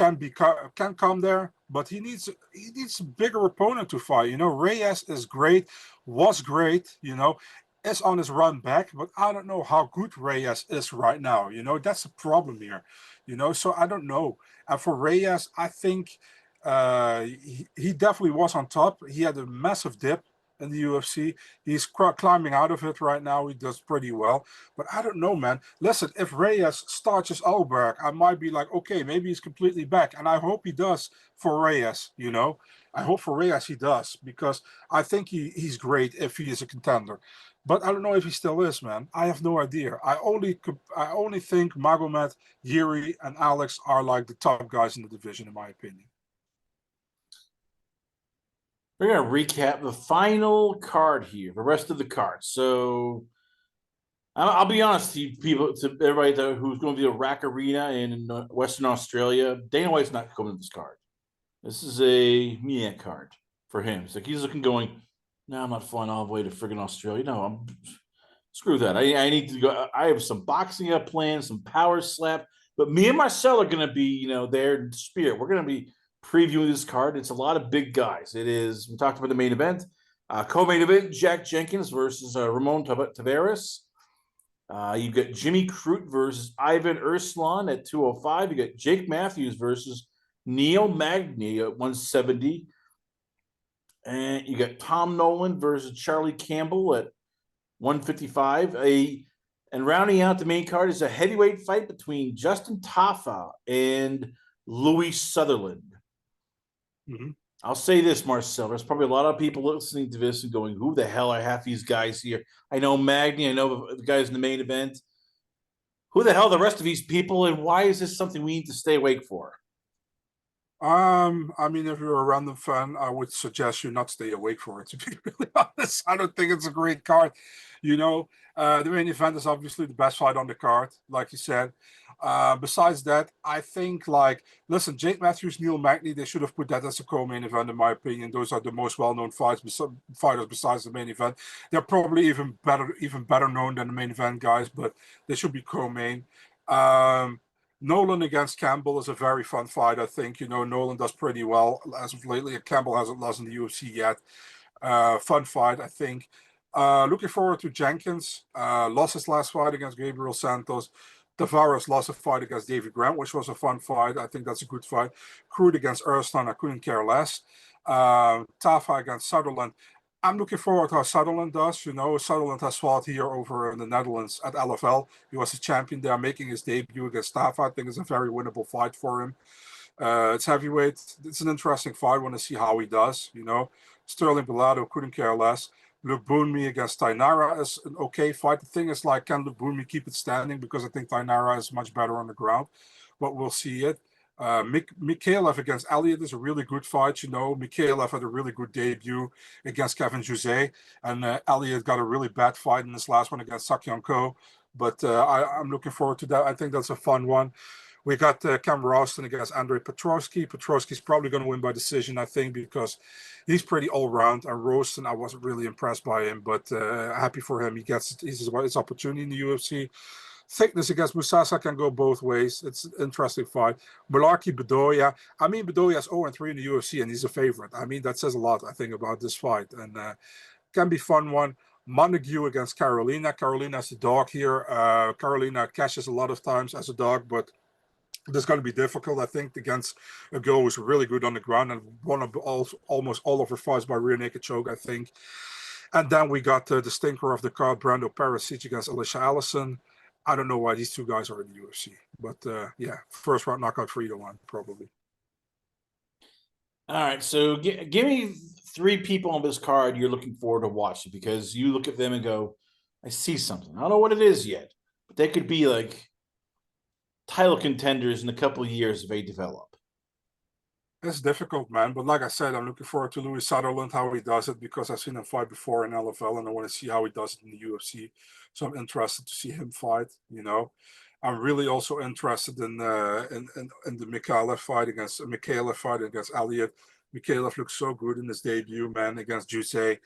can come there, but he needs a bigger opponent to fight. You know, Reyes is great, was great, you know. Is on his run back, but I don't know how good Reyes is right now. You know, that's a problem here. You know, so I don't know. And for Reyes, I think he definitely was on top. He had a massive dip in the UFC. He's climbing out of it right now. He does pretty well. But I don't know, man. Listen, if Reyes starches Ulberg, I might be like, okay, maybe he's completely back. And I hope he does for Reyes, you know. I hope for Reyes he does, because I think he's great if he is a contender. But I don't know if he still is, man. I have no idea. I only think Magomed, Yuri, and Alex are like the top guys in the division, in my opinion. We're gonna recap the final card here, the rest of the cards. So I'll be honest to you, people, to everybody who's going to be a Rack Arena in Western Australia. Dana White's not coming to this card. This is a card for him. It's like he's looking, going, no, I'm not flying all the way to friggin' Australia. No, screw that. I need to go. I have some boxing up plans, some power slap. But me and Marcel are going to be, there in spirit. We're going to be previewing this card. It's a lot of big guys. It is. We talked about the main event. Co-main event: Jack Jenkins versus Ramon Taveras. You got Jimmy Crute versus Ivan Urslan at 205. You got Jake Matthews versus Neil Magny at 170. And you got Tom Nolan versus Charlie Campbell at 155. And rounding out the main card is a heavyweight fight between Justin Tafa and Louis Sutherland. Mm-hmm. I'll say this, Marcel. There's probably a lot of people listening to this and going, who the hell are half these guys here? I know Magny. I know the guys in the main event. Who the hell are the rest of these people, and why is this something we need to stay awake for? I mean, if you're a random fan, I would suggest you not stay awake for it, to be really honest. I don't think it's a great card. The main event is obviously the best fight on the card, like you said. Besides that, I think, listen, Jake Matthews, Neil Magny, they should have put that as a co-main event, in my opinion. Those are the most well-known fighters besides the main event. They're probably even better known than the main event guys, but they should be co-main. Nolan against Campbell is a very fun fight, I think. Nolan does pretty well as of lately. Campbell hasn't lost in the UFC yet. Fun fight, I think. Looking forward to Jenkins. Lost his last fight against Gabriel Santos. Tavares lost a fight against David Grant, which was a fun fight. I think that's a good fight. Crute against Urslan, I couldn't care less. Tafa against Sutherland. I'm looking forward to how Sutherland does. Sutherland has fought here over in the Netherlands at LFL. He was a champion there, making his debut against Tafa. I think it's a very winnable fight for him. It's heavyweight. It's an interesting fight. I want to see how he does. Sterling Bellado, couldn't care less. Luke Boonmi against Tainara is an okay fight. The thing is, can Luke Boonmi keep it standing? Because I think Tainara is much better on the ground. But we'll see it. Mikhailov against Elliott is a really good fight. Mikhailov had a really good debut against Kevin Jose, and Elliott got a really bad fight in this last one against Sakyan Ko. But I'm looking forward to that. I think that's a fun one. We got Cam Ralston against Andrei Petrovsky. Petrovsky's probably going to win by decision, I think, because he's pretty all-round. And Ralston, I wasn't really impressed by him, but happy for him. He gets his opportunity in the UFC. Thickness against Musasa can go both ways. It's an interesting fight. Malarkey Bedoya. I mean, Bedoya's 0-3 in the UFC, and he's a favorite. I mean, that says a lot, I think, about this fight. And can be fun one. Montague against Carolina. Carolina's the dog here. Carolina cashes a lot of times as a dog, but this is going to be difficult, I think, against a girl who's really good on the ground and won almost all of her fights by rear naked choke, I think. And then we got the stinker of the card, Brando Perisic against Alicia Allison. I don't know why these two guys are in the UFC, but first round knockout for either one, probably. All right, so give me three people on this card you're looking forward to watching, because you look at them and go, I see something. I don't know what it is yet, but they could be like title contenders in a couple of years if they develop. It's difficult, man. But like I said, I'm looking forward to Louis Sutherland, how he does it, because I've seen him fight before in LFL, and I want to see how he does it in the UFC. So I'm interested to see him fight. I'm really also interested in the Mikhailov fight against Elliott. Mikhailov looks so good in his debut, man, against Jose.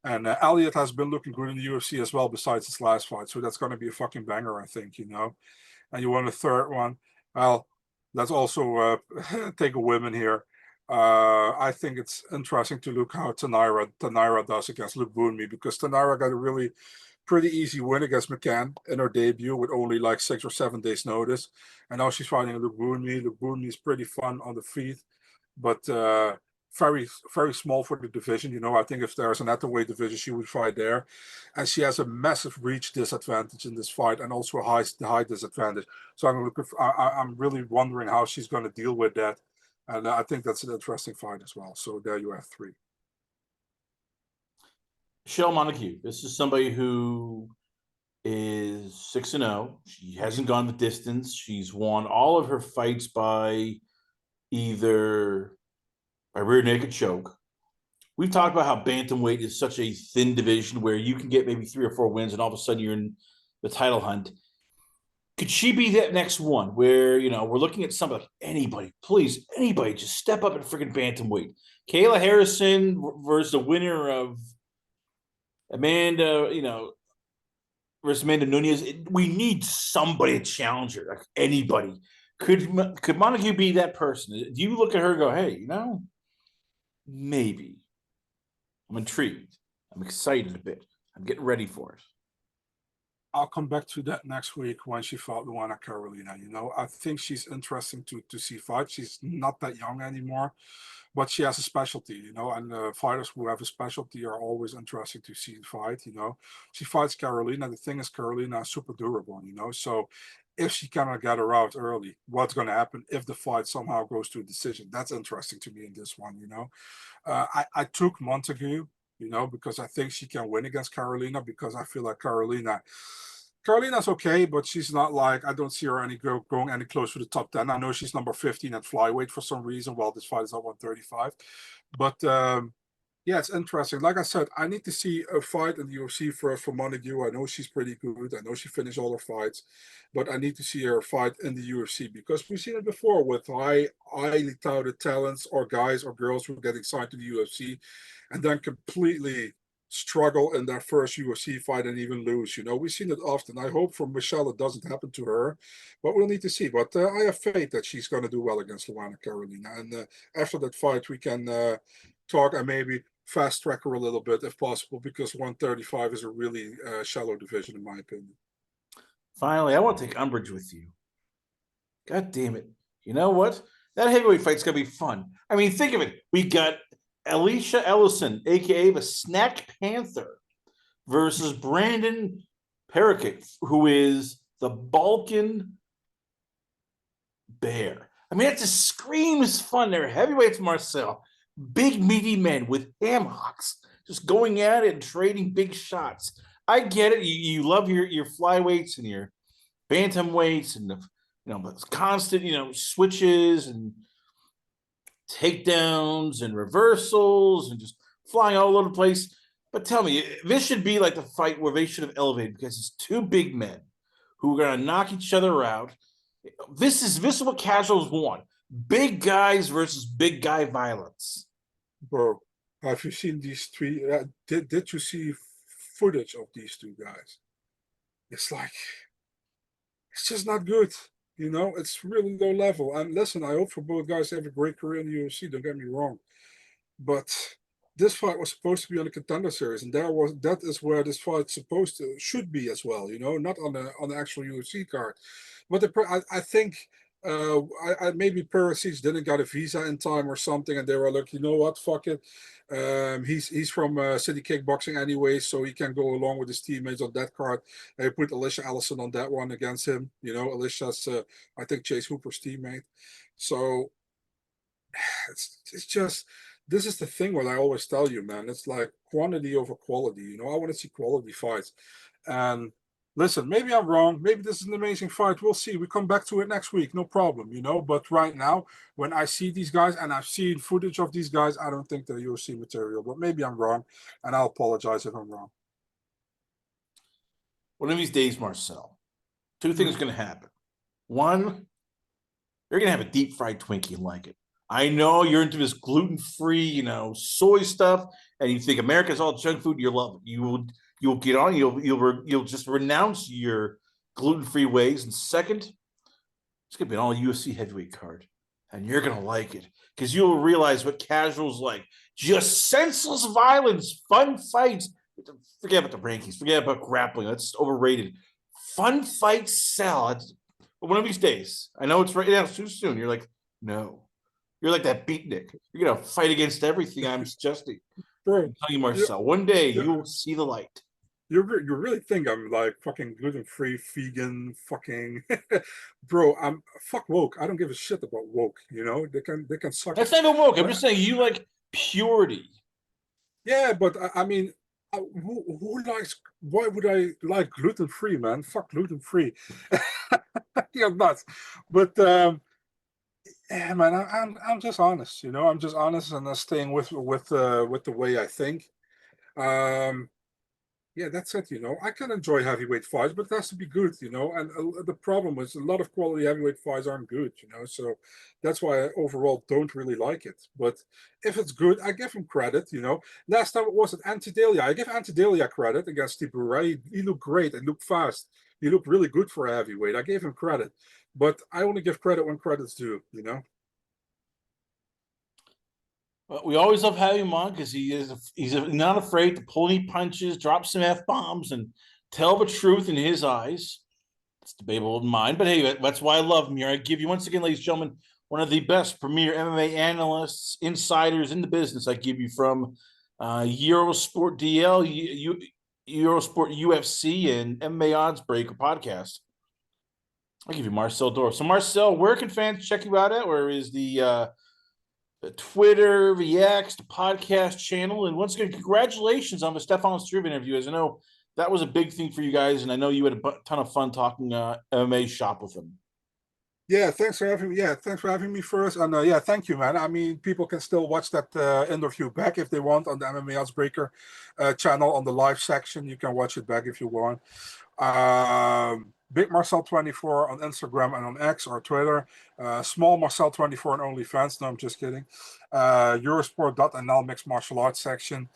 And Elliott has been looking good in the UFC as well, besides his last fight. So that's going to be a fucking banger, I think, And you want a third one? Well, let's also take a women here. I think it's interesting to look how Tainara does against Luke Boonmi, because Tainara got a really pretty easy win against McCann in her debut with only 6 or 7 days notice. And now she's fighting Luke Boonmi. Luke Boonmi is pretty fun on the feet, but very, very small for the division. You know, I think if there's an athlete division, she would fight there. And she has a massive reach disadvantage in this fight and also a high disadvantage. So I'm really wondering how she's going to deal with that. And I think that's an interesting fight as well. So there you have 3. Michelle Montague. This is somebody who is 6-0. She hasn't gone the distance. She's won all of her fights by either a rear naked choke. We've talked about how bantamweight is such a thin division where you can get maybe 3 or 4 wins and all of a sudden you're in the title hunt. Could she be that next one where, we're looking at somebody like anybody, please, anybody, just step up and freaking bantamweight. Kayla Harrison versus the winner of Amanda, versus Amanda Nunes. We need somebody to challenge her, like anybody. Could Montague be that person? Do you look at her and go, hey, maybe. I'm intrigued. I'm excited a bit. I'm getting ready for it. I'll come back to that next week when she fought Luana Carolina. I think she's interesting to see fight. She's not that young anymore, but she has a specialty, and fighters who have a specialty are always interesting to see fight. She fights Carolina. The thing is, Carolina is super durable, so if she cannot get her out early, what's going to happen if the fight somehow goes to a decision? That's interesting to me in this one. I took Montague, because I think she can win against Carolina, because I feel like Carolina's okay, but she's not like, I don't see her going any close to the top 10. I know she's number 15 at flyweight for some reason, while this fight is at 135. But yeah, it's interesting. Like I said, I need to see a fight in the UFC first for Montague. I know she's pretty good. I know she finished all her fights, but I need to see her fight in the UFC, because we've seen it before with highly touted talents or guys or girls who are getting signed to the UFC and then completely struggle in their first UFC fight and even lose. We've seen it often. I hope for Michelle it doesn't happen to her, but we'll need to see. But I have faith that she's going to do well against Luana Carolina. And after that fight, we can talk and maybe fast track her a little bit if possible, because 135 is a really shallow division in my opinion. Finally, I want to take umbrage with you. God damn it. You know what? That heavyweight fight's going to be fun. I mean, think of it. We got Alicia Ellison, a.k.a. the Snack Panther, versus Brandon Paraket, who is the Balkan Bear. I mean, it just screams fun. They're heavyweights, Marcel. Big, meaty men with ham hocks just going at it and trading big shots. I get it. You love your flyweights and your bantamweights and the constant, switches and takedowns and reversals and just flying all over the place. But tell me, this should be like the fight where they should have elevated, because it's 2 big men who are going to knock each other out. This is what casuals want. Big guys versus big guy violence. Bro, have you seen these 3? Did you see footage of these 2 guys? It's like, it's just not good. It's really low level. And listen, I hope for both guys to have a great career in the UFC. Don't get me wrong, but this fight was supposed to be on the Contender Series, and that is where this fight should be as well. Not on the actual UFC card. But I think maybe Perisic didn't get a visa in time or something, and they were like, you know what, fuck it. He's from City Kickboxing anyway, so he can go along with his teammates on that card. They put Alicia Ellison on that one against him. Alicia's I think Chase Hooper's teammate. So it's just, this is the thing what I always tell you, man. It's like quantity over quality. I want to see quality fights. And listen, maybe I'm wrong. Maybe this is an amazing fight. We'll see. We come back to it next week. No problem, But right now, when I see these guys and I've seen footage of these guys, I don't think they're UFC material. But maybe I'm wrong, and I'll apologize if I'm wrong. One of these days, Marcel, 2 things are going to happen. One, you're going to have a deep fried Twinkie and like it. I know you're into this gluten-free, soy stuff, and you think America's all junk food. You love it. You'll get on. You'll just renounce your gluten-free ways. And second, it's gonna be an all UFC heavyweight card, and you're gonna like it because you'll realize what casuals like: just senseless violence, fun fights. Forget about the rankings. Forget about grappling. That's overrated. Fun fights sell. But one of these days, I know it's right now. Too soon. You're like, no. You're like that beatnik. You're gonna fight against everything I'm suggesting. Bro, I'm telling you, Marcel, one day you will see the light. you really think I'm like fucking gluten-free, vegan, fucking bro, I'm fuck woke. I don't give a shit about woke, you know? They can suck That's it. not even woke. I'm But just saying you like purity. yeah, but I mean, who likes? Why would I like gluten free, man? Fuck gluten free. You're nuts. But yeah, man, I'm just honest. You know, I'm just honest and staying with the way I think. Um, yeah, that's it. You know, I can enjoy heavyweight fights, but it has to be good. You know, and the problem is a lot of quality heavyweight fights aren't good. You know, so that's why I overall don't really like it. But if it's good, I give him credit. You know, last time it was at Antidalia. I give Antidalia credit against Steve Ray. He looked great and looked fast. He looked really good for a heavyweight. I gave him credit, but I only give credit when credit's due. You know. But we always love having him on because he's not afraid to pull any punches, drop some f bombs, and tell the truth in his eyes. It's debatable in mine, but hey, that's why I love him here. I give you once again, ladies and gentlemen, one of the best premier MMA analysts, insiders in the business. I give you from Eurosport DL, Eurosport UFC, and MMA Oddsbreaker podcast. I give you Marcel Dorff. So, Marcel, where can fans check you out at? Where is the Twitter, the X, the podcast channel? And once again, congratulations on the Stefan Struve interview. As I know, that was a big thing for you guys, and I know you had a ton of fun talking MMA shop with him. Yeah, thanks for having me. Yeah, thanks for having me first. And yeah, thank you, man. I mean, people can still watch that interview back if they want on the MMA Oddsbreaker channel on the live section. You can watch it back if you want. Big Marcel 24 on Instagram and on X or Twitter. Small Marcel 24 on OnlyFans. No, I'm just kidding. Eurosport.nl mixed martial arts section.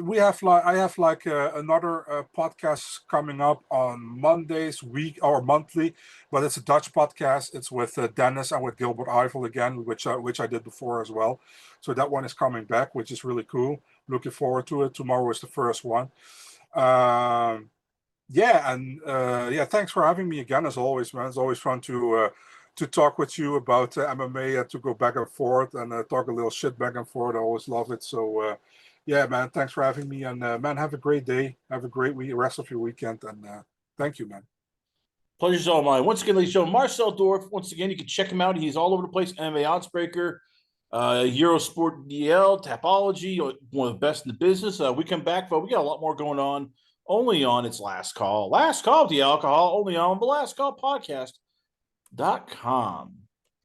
We have like I have like another podcast coming up on Mondays week or monthly, but it's a Dutch podcast. It's with Dennis and with Gilbert Eiffel again, which I did before as well. So that one is coming back, which is really cool. Looking forward to it. Tomorrow is the first one. Yeah, and yeah, thanks for having me again as always, man. It's always fun to talk with you about MMA, to go back and forth and talk a little shit back and forth. I always love it. So yeah, man, thanks for having me, and man, have a great day, have a great rest of your weekend, and thank you, man. Pleasure's all mine. Once again, ladies and gentlemen, Marcel Dorff. Once again, you can check him out. He's all over the place. MMA Oddsbreaker, Eurosport DL, Tapology, one of the best in the business. We come back, but we got a lot more going on. Only on its last call. Last call of the alcohol, only on the last call podcast.com.